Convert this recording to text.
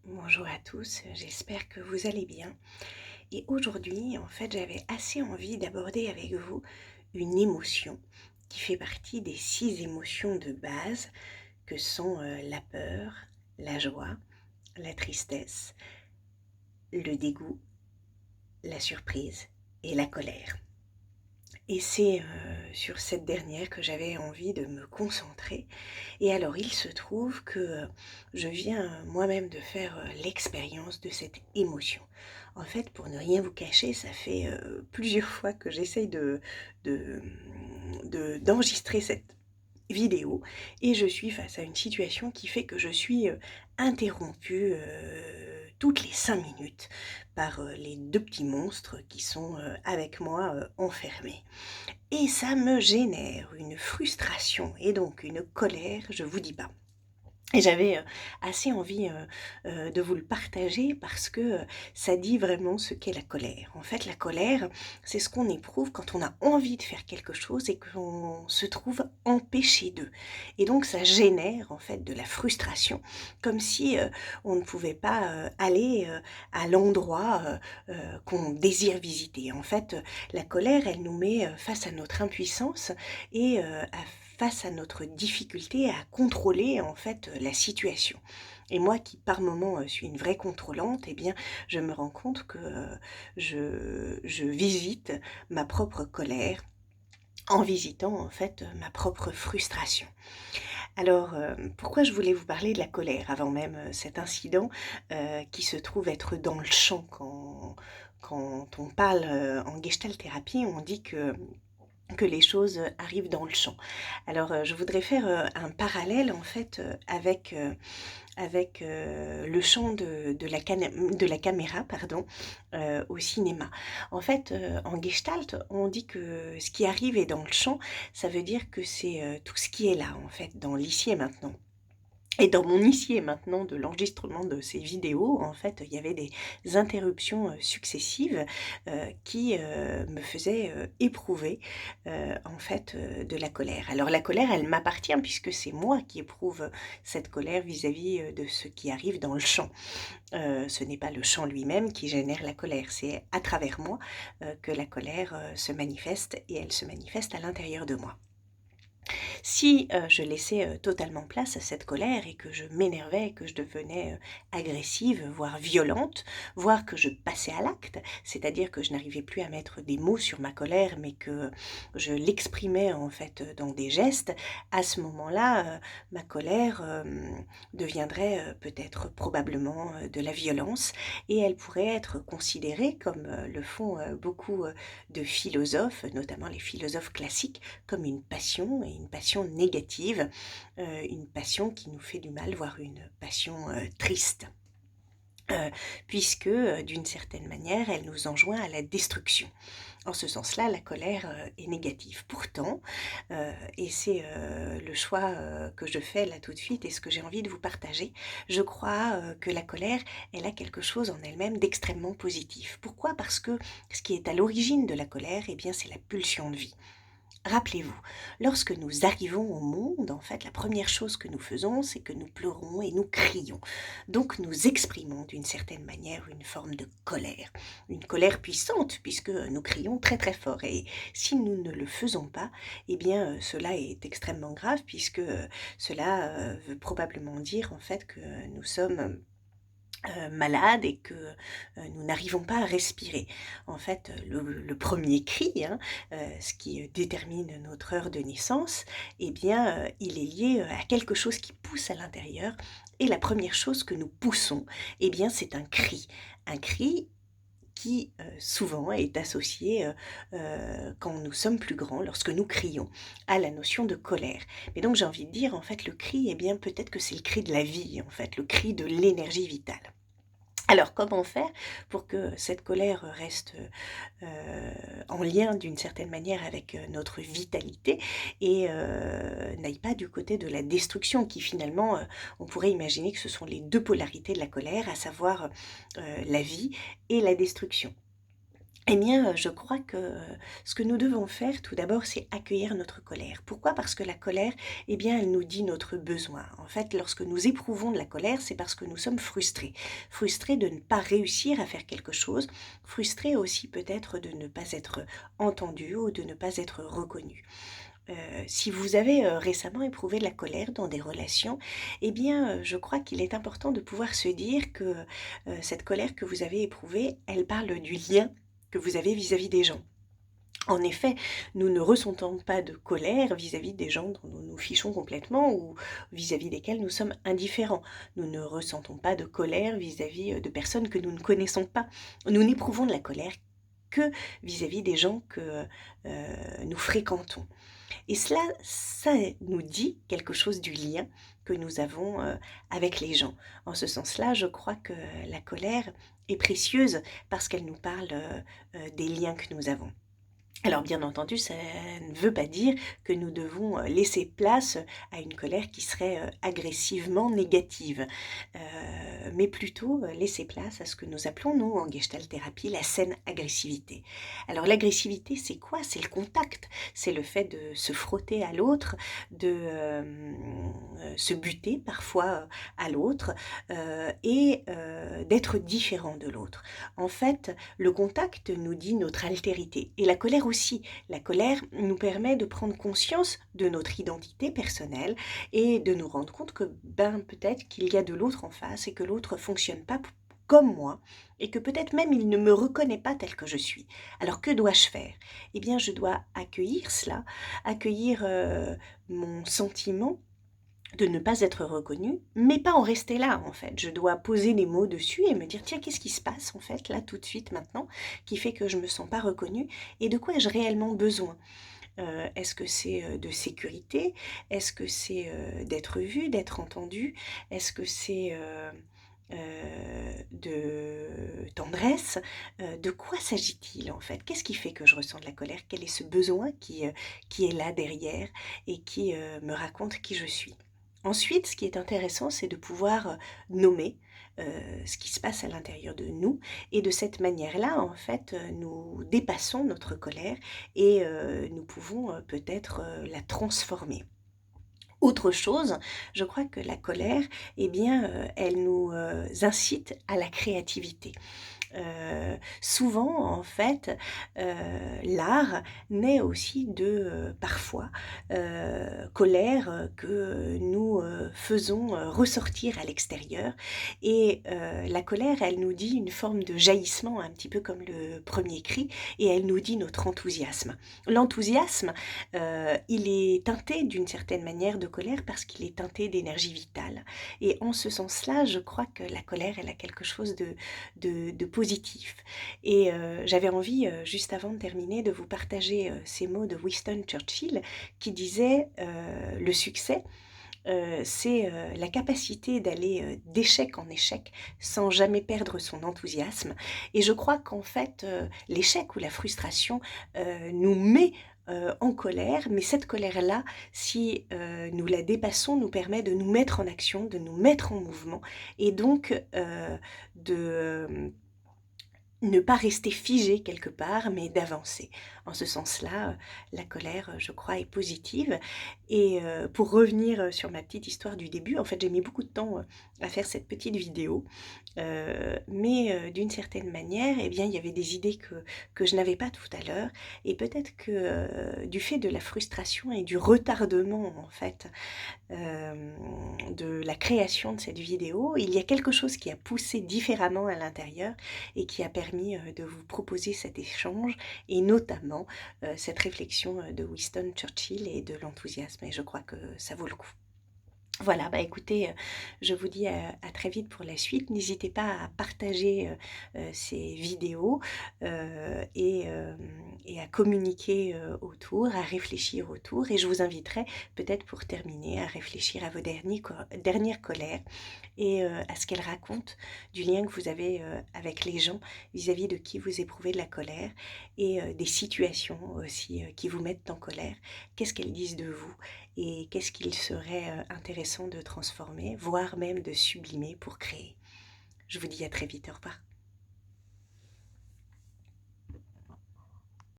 Bonjour à tous, j'espère que vous allez bien. Et aujourd'hui, en fait, j'avais assez envie d'aborder avec vous une émotion qui fait partie des 6 émotions de base que sont la peur, la joie, la tristesse, le dégoût, la surprise et la colère. Et c'est sur cette dernière que j'avais envie de me concentrer. Et alors, il se trouve que je viens moi-même de faire l'expérience de cette émotion. En fait, pour ne rien vous cacher, ça fait plusieurs fois que j'essaye de, d'enregistrer cette vidéo et je suis face à une situation qui fait que je suis interrompue toutes les 5 minutes par les deux petits monstres qui sont avec moi enfermés. Et ça me génère une frustration et donc une colère, je vous dis pas. Et j'avais assez envie de vous le partager parce que ça dit vraiment ce qu'est la colère. En fait, la colère, c'est ce qu'on éprouve quand on a envie de faire quelque chose et qu'on se trouve empêché d'eux. Et donc, ça génère en fait de la frustration, comme si on ne pouvait pas aller à l'endroit qu'on désire visiter. En fait, la colère, elle nous met face à notre impuissance et face à notre difficulté à contrôler en fait la situation. Et moi qui par moments suis une vraie contrôlante, eh bien je me rends compte que je visite ma propre colère en visitant en fait ma propre frustration. Alors pourquoi je voulais vous parler de la colère avant même cet incident qui se trouve être dans le champ quand on parle en gestalt thérapie, on dit que les choses arrivent dans le champ. Alors, je voudrais faire, un parallèle en fait, avec le champ de la caméra pardon, au cinéma. En fait, en gestalt, on dit que ce qui arrive est dans le champ, ça veut dire que c'est, tout ce qui est là en fait, dans l'ici et maintenant. Et dans mon ici et maintenant de l'enregistrement de ces vidéos, en fait, il y avait des interruptions, successives, qui, me faisaient, éprouver, en fait, de la colère. Alors la colère, elle m'appartient puisque c'est moi qui éprouve cette colère vis-à-vis, de ce qui arrive dans le champ. Ce n'est pas le champ lui-même qui génère la colère, c'est à travers moi, que la colère, se manifeste et elle se manifeste à l'intérieur de moi. Si, je laissais, totalement place à cette colère et que je m'énervais, que je devenais, agressive, voire violente, voire que je passais à l'acte, c'est-à-dire que je n'arrivais plus à mettre des mots sur ma colère, mais que je l'exprimais en fait, dans des gestes, à ce moment-là, ma colère, deviendrait, peut-être probablement, de la violence et elle pourrait être considérée comme, le font, beaucoup, de philosophes, notamment les philosophes classiques, comme une passion et une passion négative, une passion qui nous fait du mal, voire une passion, triste. Heu, Puisque, d'une certaine manière, elle nous enjoint à la destruction. En ce sens-là, la colère, est négative. Pourtant, et c'est, le choix, que je fais là tout de suite et ce que j'ai envie de vous partager, je crois, que la colère, elle a quelque chose en elle-même d'extrêmement positif. Pourquoi? Parce que ce qui est à l'origine de la colère, eh bien, c'est la pulsion de vie. Rappelez-vous, lorsque nous arrivons au monde, en fait, la première chose que nous faisons, c'est que nous pleurons et nous crions. Donc nous exprimons d'une certaine manière une forme de colère, une colère puissante puisque nous crions très très fort. Et si nous ne le faisons pas, eh bien cela est extrêmement grave puisque cela veut probablement dire en fait que nous sommes malades et que, nous n'arrivons pas à respirer. En fait, le 1er cri, hein, ce qui, détermine notre heure de naissance, eh bien, il est lié, à quelque chose qui pousse à l'intérieur et la première chose que nous poussons, eh bien, c'est un cri. Un cri qui, souvent est associé, quand nous sommes plus grands, lorsque nous crions, à la notion de colère. Mais donc j'ai envie de dire, en fait, le cri, eh bien, peut-être que c'est le cri de la vie, en fait, le cri de l'énergie vitale. Alors comment faire pour que cette colère reste, en lien d'une certaine manière avec, notre vitalité et n'aille pas du côté de la destruction qui finalement, on pourrait imaginer que ce sont les 2 polarités de la colère, à savoir, la vie et la destruction. Eh bien, je crois que ce que nous devons faire tout d'abord, c'est accueillir notre colère. Pourquoi? Parce que la colère, eh bien, elle nous dit notre besoin. En fait, lorsque nous éprouvons de la colère, c'est parce que nous sommes frustrés. Frustrés de ne pas réussir à faire quelque chose, frustrés aussi peut-être de ne pas être entendus ou de ne pas être reconnus. Si vous avez, récemment éprouvé de la colère dans des relations, eh bien, je crois qu'il est important de pouvoir se dire que, cette colère que vous avez éprouvée, elle parle du lien que vous avez vis-à-vis des gens. En effet, nous ne ressentons pas de colère vis-à-vis des gens dont nous nous fichons complètement ou vis-à-vis desquels nous sommes indifférents. Nous ne ressentons pas de colère vis-à-vis, de personnes que nous ne connaissons pas. Nous n'éprouvons de la colère que vis-à-vis des gens que, nous fréquentons. Et cela, ça nous dit quelque chose du lien que nous avons, avec les gens. En ce sens-là, je crois que la colère est précieuse parce qu'elle nous parle, des liens que nous avons. Alors bien entendu, ça ne veut pas dire que nous devons, laisser place à une colère qui serait, agressivement négative, mais plutôt, laisser place à ce que nous appelons, nous, en gestalt thérapie, la saine agressivité. Alors l'agressivité, c'est quoi? C'est le contact, c'est le fait de se frotter à l'autre, de, se buter parfois, à l'autre, d'être différent de l'autre. En fait, le contact nous dit notre altérité et la colère aussi. La colère nous permet de prendre conscience de notre identité personnelle et de nous rendre compte que ben peut-être qu'il y a de l'autre en face et que l'autre fonctionne pas comme moi et que peut-être même il ne me reconnaît pas tel que je suis. Alors que dois-je faire? Eh bien, je dois accueillir cela, accueillir mon sentiment de ne pas être reconnue, mais pas en rester là en fait. Je dois poser des mots dessus et me dire: «Tiens, qu'est-ce qui se passe en fait là, tout de suite, maintenant, qui fait que je me sens pas reconnue et de quoi ai-je réellement besoin?» Est-ce que c'est, de sécurité? Est-ce que c'est, d'être vue, d'être entendue? Est-ce que c'est, de tendresse? De quoi s'agit-il en fait? Qu'est-ce qui fait que je ressens de la colère? Quel est ce besoin qui est là derrière et qui, me raconte qui je suis? Ensuite, ce qui est intéressant, c'est de pouvoir, nommer, ce qui se passe à l'intérieur de nous et de cette manière-là, en fait, nous dépassons notre colère et nous pouvons, peut-être, la transformer. Autre chose, je crois que la colère, eh bien, elle nous, incite à la créativité. Souvent en fait, l'art naît aussi de, parfois, colère, que nous, faisons, ressortir à l'extérieur et la colère, elle nous dit une forme de jaillissement un petit peu comme le premier cri et elle nous dit notre enthousiasme. L'enthousiasme, il est teinté d'une certaine manière de colère parce qu'il est teinté d'énergie vitale et en ce sens-là, je crois que la colère, elle a quelque chose de positif. Et j'avais envie, juste avant de terminer, de vous partager, ces mots de Winston Churchill qui disait, «Le succès, c'est, la capacité d'aller, d'échec en échec sans jamais perdre son enthousiasme» et je crois qu'en fait, l'échec ou la frustration, nous met, en colère, mais cette colère-là, si, nous la dépassons, nous permet de nous mettre en action, de nous mettre en mouvement et donc, de, ne pas rester figé quelque part, mais d'avancer. En ce sens-là, la colère, je crois, est positive et pour revenir, sur ma petite histoire du début, en fait, j'ai mis beaucoup de temps, à faire cette petite vidéo, mais d'une certaine manière, eh bien, il y avait des idées que je n'avais pas tout à l'heure et peut-être que, du fait de la frustration et du retardement, en fait, de la création de cette vidéo, il y a quelque chose qui a poussé différemment à l'intérieur et qui a permis, de vous proposer cet échange et notamment, cette réflexion, de Winston Churchill et de l'enthousiasme et je crois que ça vaut le coup. Voilà, bah, écoutez, je vous dis à très vite pour la suite. N'hésitez pas à partager, ces vidéos, et à communiquer, autour, à réfléchir autour et je vous inviterai peut-être pour terminer à réfléchir à vos dernières colères et à ce qu'elles racontent du lien que vous avez, avec les gens vis-à-vis de qui vous éprouvez de la colère et des situations aussi, qui vous mettent en colère. Qu'est-ce qu'elles disent de vous? Et qu'est-ce qu'il serait, intéressant de transformer, voire même de sublimer pour créer. Je vous dis à très vite, au revoir.